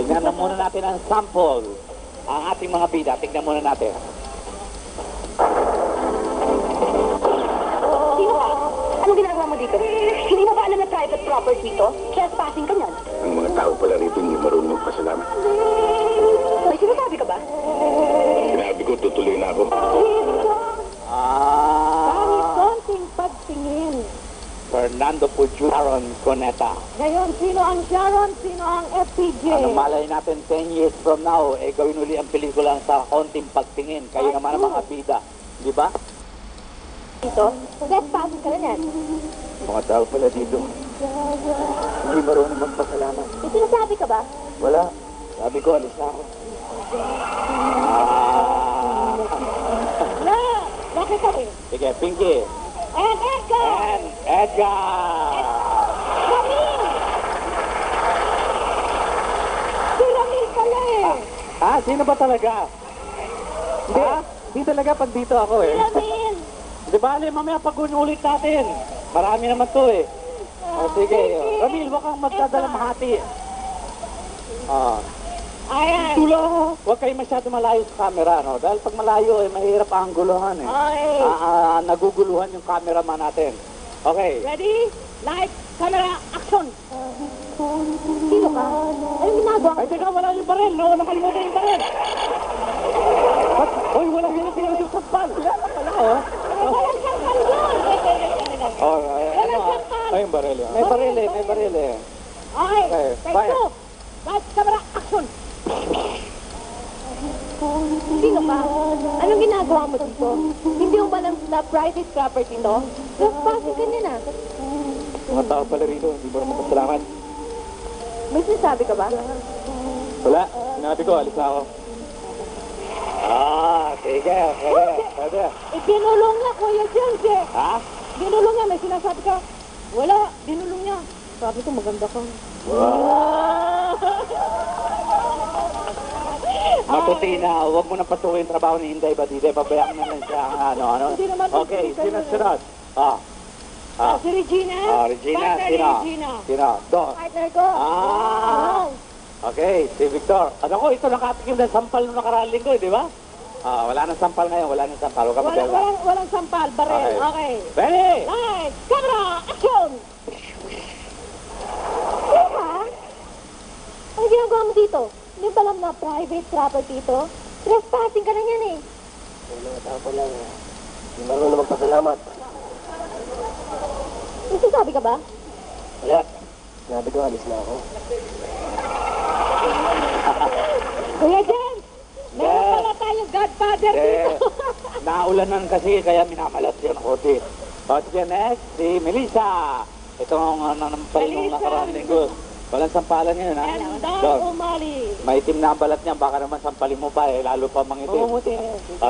Tignan na muna natin ang sample. Ang ating mga bida. Tignan muna natin. Sino ka? Anong ginagawa mo dito? Hindi mo ba alam na private property to? Trespassing ka niyan. Ang mga tao pala rito hindi marunong magpasalamat. May sinasabi ka ba? Sinabi ko, tutuloy na ako. Kahit konting pagtingin. Fernando Pujo, Sharon Cuneta. Ngayon, sino ang Sharon? Sino ang FPJ? Ano malay natin 10 years from now, gawin uli ang pelikula sa konting pagtingin. Kayo naman ang mga bida. Di ba? Dito? Trespassing ka na yan. Mga tao pala dito. Hindi marunong magpasalamat. May sinasabi ka ba? Wala. Sabi ko, alis na ako. Na! Bakit ka rin? Sige, Pinky. And Edgar! And Edgar! Ramil! Si Ramil pala eh! Sino ba talaga? Hindi. Di talaga pag dito ako Si Ramil! Di ba, mamaya pag-ulit natin. Marami naman to eh. Sige. Ramil, wag kang magdadalamhati. Ayan! Tulo! Huwag kayo masyado malayo sa camera, no? Dahil pag malayo, mahirap ang guluhan eh. Okay. Naguguluhan yung cameraman natin. Okay. Ready? Light, camera, action! Sino ka? Anong ginagawa Ay, teka, wala yung baril, no? Nakalimutan yung baril. Uy, wala yung sampal. Wala, oh. Walang sampal yun! Ano? Ay, yung baril yun. May baril eh. Okay, take bye. two! Light, camera, action! Sino ka? Anong ginagawa mo dito? Hindi mo ba na private property to? Trespassing ka niya na. Mga tao pala rito, hindi mo naman kasalamat. May sinasabi ka ba? Wala, sinabi ko, alis na ako. Sige. Pwede. Binulong niya, Kuya James eh. Ha? Binulong niya, may sinasabi ka. Wala, binulong niya. Sabi ko, maganda ka. Matuti na, huwag mo na patuloy yung trabaho ni Inday Badide. Babayaan na lang siya ang ano. Hindi naman Okay, sunod. Si Regina. Regina, Partner sino? Regina. Sino? Do. Partner ko. Okay, si Victor. Ano ko, ito nakatikim ng sampal nung nakaraang linggo, di ba? Wala nang sampal ngayon, wala nang sampal. Huwag ka magdala. Walang sampal, baril. Okay. Ready? Light, camera, action! Teka, ano ginagawa mo dito? Hindi ba alam na private property ito? Trespassing ka na yan eh. Mga tao pala, hindi marunong magpasalamat. May sinasabi ka ba? Wala. Sinabi ko, alis na ako. Kuya James, meron pala tayong godfather dito. Naulanan kasi, kaya minamalat yan ako. Sige, next, si Melissa. Itong nanampay nung nakaraang linggo. Walang sampalan yun, ha? And Don, Umali. maitim na ang balat niya, baka naman sampalin mo pa eh, lalo pa mangitim. Bumuti.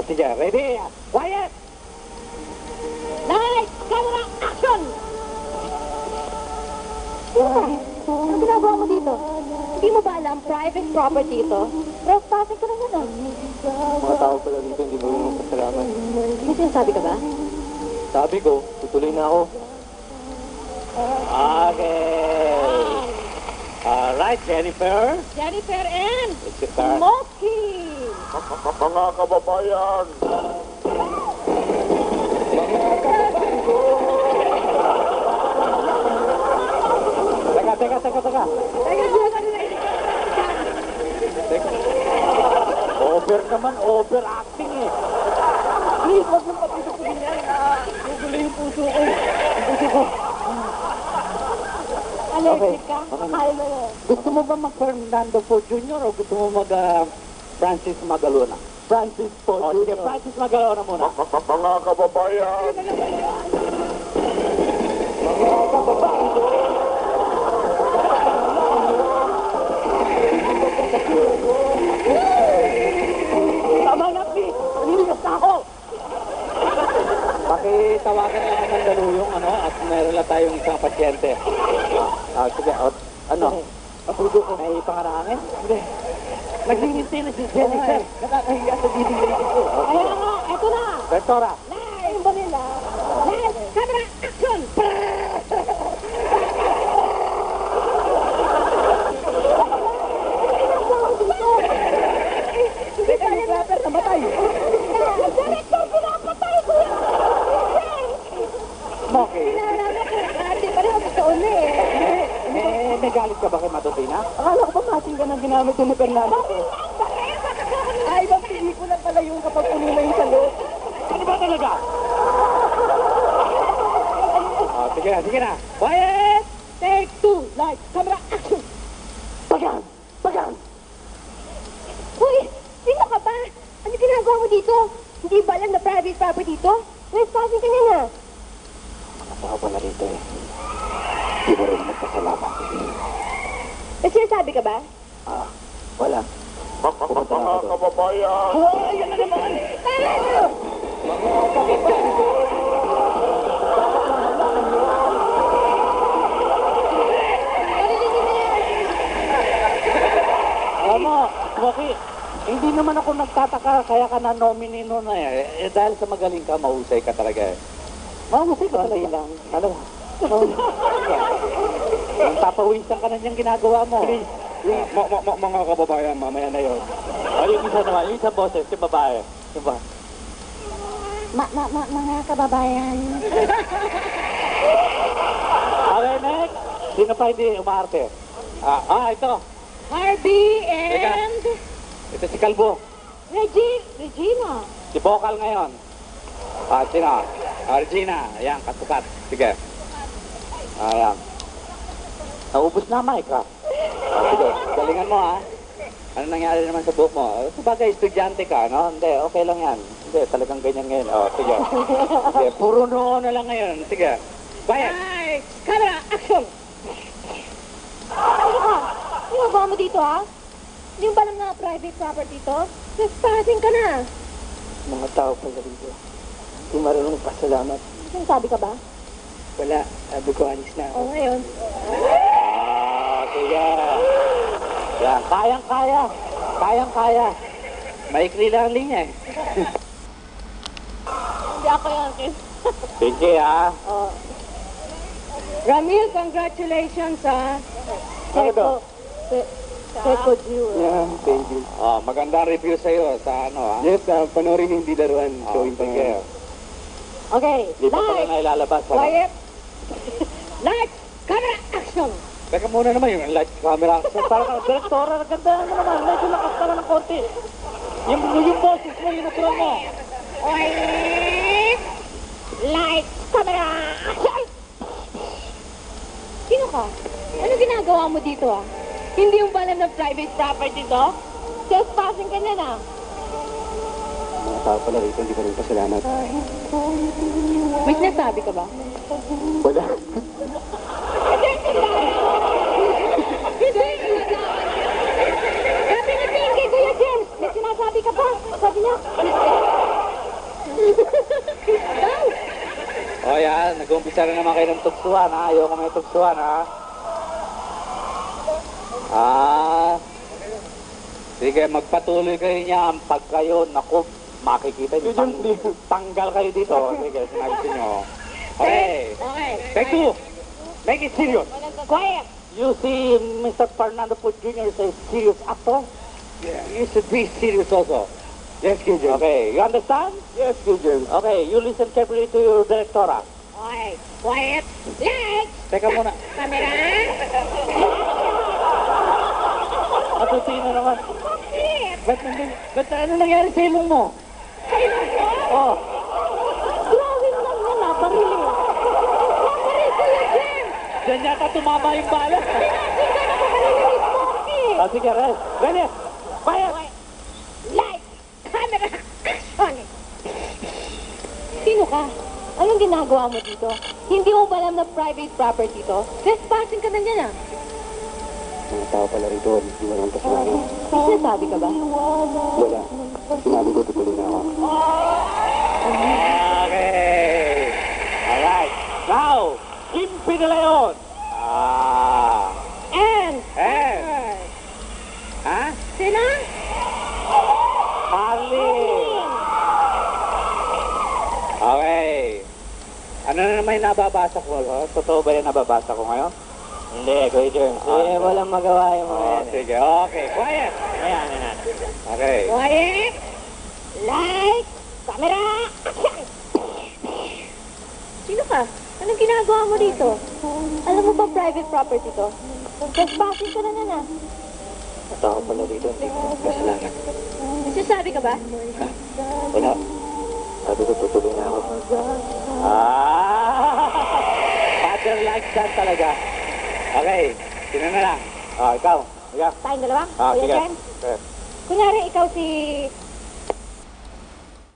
Sige, ready? Quiet! Light, camera, action! Ano ginagawa mo dito? Hindi mo ba alam private property ito? Trespassing ka na yan ah. Mga tao pala dito, hindi mo rin magpasalamat. May sinasabi ka ba? Sabi ko, tutuloy na ako. Okay. Alright, Jennifer. Jennifer and It's your turn. Smokey! Mga kababayan! Teka. Over naman, overacting eh. Please, huwag mong papitukin yan. Gugulo yung puso ko. Ang puso ko. Allergic ka? Akala mo yun. Gusto mo ba mag-Fernando Po Jr. o gusto mo mag-Francis Magalona? Francis po, Sige, Francis Magalona muna. Mga kababayan! Tama na, please! Niligas na ako! Pakitawagan lang ng daluyong at meron lang tayong isang pasyente. Sige, ano? May pangarangin? Hindi. Naglingin na si Jennifer. Nakakahiya sa bibigay ko. Kaya nga, eto na. Rektora. Live ba nila? Live, camera, action! Nagalit ka ba kay Matutina? Akala ko ba matching ka ng ginamit ni Fernando? Ay, ibang pelikula pala yung kapag puno na yung salo. Ano ba talaga? Oh, sige na. Quiet! Take two, light, camera, action! Pagan! Pagan! Uy, sino ka ba? Ano ginagawa mo dito? Hindi ba alam na private property dito? Trespassing ka na na. Mga tao pala rito eh. Di ba rin magpasalamat? May sinasabi ka ba? Wala. Mga kababayan! Hoy, yan na naman! Alam mo, Waki, hindi naman ako nagtataka kaya ka na nominee noon eh. Dahil sa magaling ka, mahusay ka talaga eh. Mahusay ka talaga lang. Ano? Papawisan ka na niyang ginagawa mo. Mga kababayan, mamaya na yun. Ay, yung isa naman, yung isang boses, yung babae. Yung ba? Mga kababayan. Okay, next. Sino pa hindi umaarte? Ito. Harvey Teka. and... Ito si Kalbo. Regina. Si Bokal ngayon. Sino? Regina. Ayan, katukat. Sige. Ayan. Naubos na, Mike, ha? Sige, galingan mo, ha? Ano nangyari naman sa buhok mo? Sabagay, estudyante ka, no? Hindi, okay lang yan. Hindi, talagang ganyan ngayon. Sige. Sige, puro noo na lang ngayon. Sige. Quiet! Ay, camera, action! Ano ka? Ginagawa mo dito, ha? Hindi mo ba alam na private property to? Trespassing ka na. Mga tao pala rito. Hindi marunong pasalamat. Sabi ka ba? Wala, sabi ko alis na ako. O ngayon. Sige. Yan, kayang-kaya. Kayang-kaya. Maikli lang ang linya, eh. Hindi ako yan, Chris. Sige, ha? Ramil, congratulations, ha? Ano? Seco Jewel. Yeah, thank you. Magandang review sa'yo sa ano, ha? Yes, panoorin yung hindi laruan. Showing pa Sige. nga. Okay, Di pa pala light, na ilalabas, ano? quiet. Light, camera, action! Teka muna naman yung light camera. Parang direktora, ganda mo naman. Medyo lakas ka na ng konti. Yung boses mo, yung natural mo. Quiet! Light, camera, action! Sino ka? Ano ginagawa mo dito, ah? Hindi yung balam ng private property to? Trespassing ka na na. Mga tao pala rito, hindi marunong pasalamat. May sinasabi ka ba? Wala. Sabi na din kay Kuya James, may sinasabi ka pa. Sabi niya, O yan, nag-umpisa na naman kayo ng tugsuhan, ha? Ayoko may tugsuhan, ha? Sige, magpatuloy kayo niyan. Pag kayo, naku, makikita niyo, tanggal kayo dito. Sige, sinabi ko nyo. Okay. okay. Take two. Make it serious. Quiet. You see, Mr. Fernando Poe Jr. is a serious actor. Yeah. You should be serious also. Yes, Gideon. Okay, you understand? Yes, Gideon. Okay, you listen carefully to your directora. Okay. Quiet. Light. Teka muna. Camera. Matutina naman. Ba't ano nangyari sa ilong mo? Oh, Drawing lang yan, ah. Barili. Barili, Kuya James. dyan yata tumama yung bala. Sinabi ka na ba kanina mismo? Eh. Sige, rest. Ready? Quiet. Light. Camera. Action. Sino ka? Anong ginagawa mo dito? Hindi mo ba alam na private property to? Trespassing ka na niyan, ah. Mga tao pala rito, hindi marunong pasalamat. May sinasabi ka ba? Wala. Sinabi ko, tutuloy na ako. Okay. Alright. Now, Kimpi de Leon. And. Ha? Sino? Marlene. Okay. Ano na naman yung nababasa ko? Totoo ba yung nababasa ko ngayon? Hindi, Kuya James. Walang magawa yung mga yan. Sige, okay. Quiet. Ayan. Okay. Quiet. Light. Camera. Action. Sino ka? Anong ginagawa mo dito? Alam mo ba private property to? Trespassing ka na yan ah. At ako pala dito, hindi ko kasalanan. Nagsasabi ka ba? Wala. Sabi ko, tutuloy na ako. Father like son talaga. Okay, sino na lang? Ikaw. Ikaw. Tayong dalawa? Ah, Kuya sige. Jen? Kunyari, ikaw si